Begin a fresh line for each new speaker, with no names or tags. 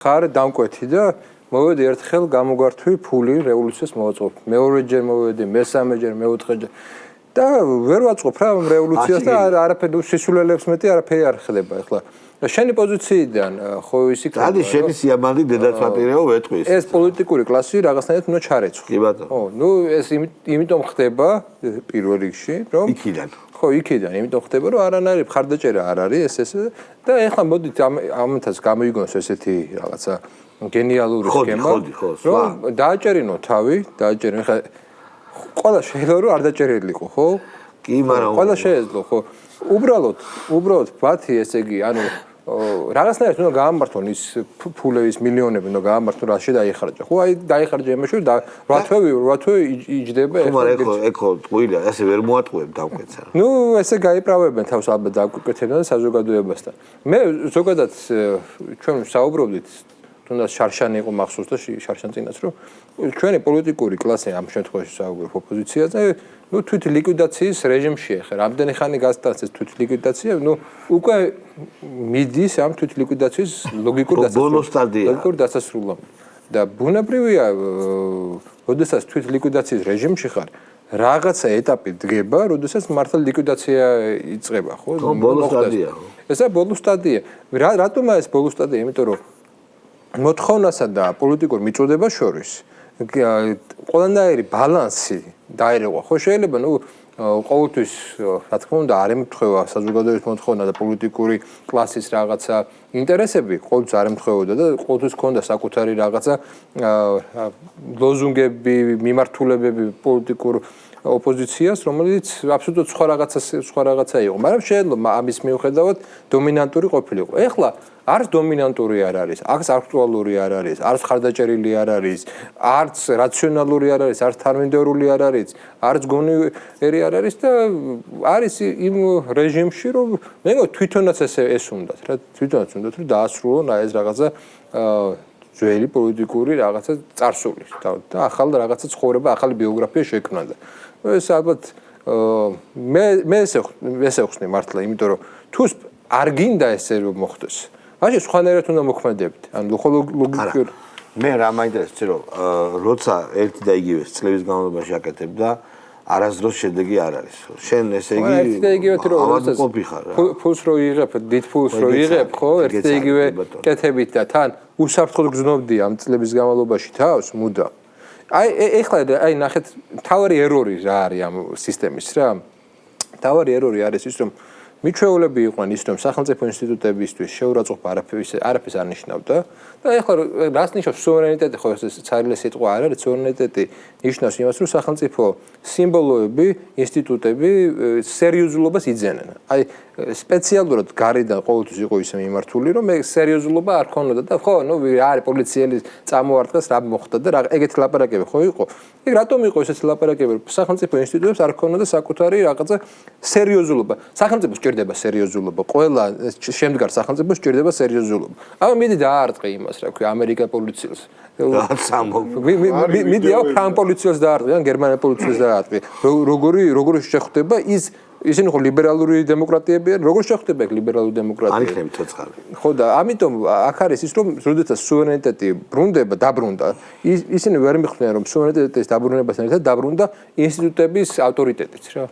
ხარ დამკვეთი და მოვედი ერთხელ გამოგვართვი ფული რევოლუციას მოვაწყობ. მეორეჯერ მოვედი, მესამეჯერ, მეოთხეჯერ და ვერ ვაწყობ რა რევოლუციას და არაფერი სისულელებს მეტი არაფერი არ ხდება ახლა. და შენი პოზიციიდან ხო ის იქნება.
ადი შენი სიამადი დედაცვატირეო ვეთყვის.
ეს პოლიტიკური კლასი რაღაცნაირად უნდა ჩარეცხო.
კი ბატონო.
ხო, ნუ ეს იმიტომ ხდება პირველ რიგში, რომ
იქიდან.
ხო, იქიდან, იმიტომ ხდება, რომ არანაირი მხარდაჭერა არ არის ეს და ეხლა მოდით ამათაც გამოიგონოს ესეთი რაღაცა გენიალური სქემა. რომ დააჭერინო თავი, დააჭერინო. ეხლა ყველა შეიძლება რომ არ დაჭერილიყო, ხო?
კი, მაგრამ
ყველა შეეძლო, ხო? უბრალოდ ბათი ესე იგი, ანუ რაღაცნაირად უნდა გაამართონ ის ფულების მილიონები უნდა გაამართონ რა შეdaихარჯა. ხო, აი დაიხარჯა იმაში და რვა თვე იჯდება
ეხლა. ეხო ტყუილია, ასე ვერ მოატყუებ დავკვეცა.
ნუ ესე გაიправებენ თავს ალბათ დაგვიკეთებდნენ საზოგადოებასთან. მე ზოგადად ჩვენ საუბრობდით თუნდაც შარშანი იყო მახსოვს და შარშან წინაც რომ ჩვენი პოლიტიკური კლასი ამ შემთხვევაში საუბრობ ოპოზიციაზე ნუ თვით ლიკვიდაციის რეჟიმშია ხა რამდენი ხანი გასტანს ეს თვით ლიკვიდაცია ნუ უკვე მიდის ამ თვით ლიკვიდაციის ლოგიკურ დასასრულამდე და ბუნებრივია როდესაც თვით ლიკვიდაციის რეჟიმში ხარ რაღაცა ეტაპი დგება როდესაც მართლა ლიკვიდაცია იწყება ხო
ბოლო სტადია
ესა ბოლო სტადია რატომა ეს ბოლო სტადია იმიტომ რომ მოთხოვნასა და პოლიტიკურ მიწოდებას შორის ყველანაირი ბალანსი დაერევა ხო შეიძლება ნუ ყოველთვის რა თქმა უნდა არ ემთხვევა საზოგადოების მოთხოვნა და პოლიტიკური კლასის რაღაცა ინტერესები ყოველთვის არ ემთხვეოდა და ყოველთვის ჰქონდა საკუთარი რაღაცა ლოზუნგები მიმართულებები პოლიტიკურ ოპოზიციას რომელიც აბსოლუტურად სხვა რაღაცა იყო მაგრამ შეიძლება ამის მიუხედავად დომინანტური ყოფილიყო ეხლა არც დომინანტური არ არის, არც აქტუალური არ არის, არც ხარდაჭერილი არ არის, არც რაციონალური არ არის, არც თარმინდერული არ არის, არც გონიერი არ არის და არის იმ რეჟიმში, რომ მე მგონი თვითონაც ეს უნდათ, რა თვითონაც უნდათ, რომ დაასრულონ ეს რაღაცა ძველი პოლიტიკური რაღაცა წარსული და ახალ რაღაცა ცხოვრება, ახალი ბიოგრაფია შექმნა და ეს ალბათ მე ესე ვხსნი მართლა, იმიტომ რომ თუ არ გინდა ესე რომ მოხდეს მაშინ სხვანაირად უნდა მოქმედებდეთ. ანუ ლოგიკურ
მე რა მაინტერესებს რომ როცა ერთი და იგივე წლების განმავლობაში აკეთებ და არასდროს შედეგი არ არის. შენ ესე იგი
ერთი და იგივე რომ ფულს რო იღებ, დიდ ფულს რო იღებ, ხო, ერთი და იგივე კეთებით და თან უსაფრთხოდ გზნობდი ამ წლების განმავლობაში თავს მუდამ. ეხლა ნახეთ, თავარი ერორი რა არის ამ სისტემის რა. თავარი ერორი არის ის რომ მიჩვეულები იყვნენ ის რომ სახელმწიფო ინსტიტუტებისთვის შეურაცხყოფა არაფერს არ ნიშნავდა და ეხლა რას ნიშნავს სუვერენიტეტი ხო ეს ცარიელი სიტყვა არ არის სუვერენიტეტი ნიშნავს იმას რომ სახელმწიფო სიმბოლოები ინსტიტუტები სერიოზულობას იძენენ აი სპეციალურად გარედან ყოველთვის იყო ისე მიმართული რომ მე სერიოზულობა არ ქონოდა და ხო ნუ რა არის პოლიციელი წამოარტყეს რა მოხდა და რა ეგეთი ლაპარაკები ხო იყო ეგ რატომ იყო ესეთი ლაპარაკები სახელმწიფო ინსტიტუტებს არ ქონოდა საკუთარი რაღაცა სერიოზულობა სახელმწიფო სჭირდება სერიოზულობა ყველა შემდგარ სახელმწიფოს სჭირდება სერიოზულობა აბა მიდი დაარტყე იმას რა ქვია ამერიკა პოლიციელს მიდი ფრანგ პოლიციელს დაარტყე ან გერმანელ პოლიციელს დაარტყე როგორი შეხვდება ისინი ხო ლიბერალური დემოკრატიები არიან როგორ შეხვდება ეგ ლიბერალური დემოკრატია
არ იქნება ცოცხალი
ხო და ამიტომ აქ არის ის რომ როდესაც სუვერენიტეტი დაბრუნდა ისინი ვერ მიხვდნენ რომ სუვერენიტეტის დაბრუნებასთან ერთად დაბრუნდა ინსტიტუტების ავტორიტეტიც რა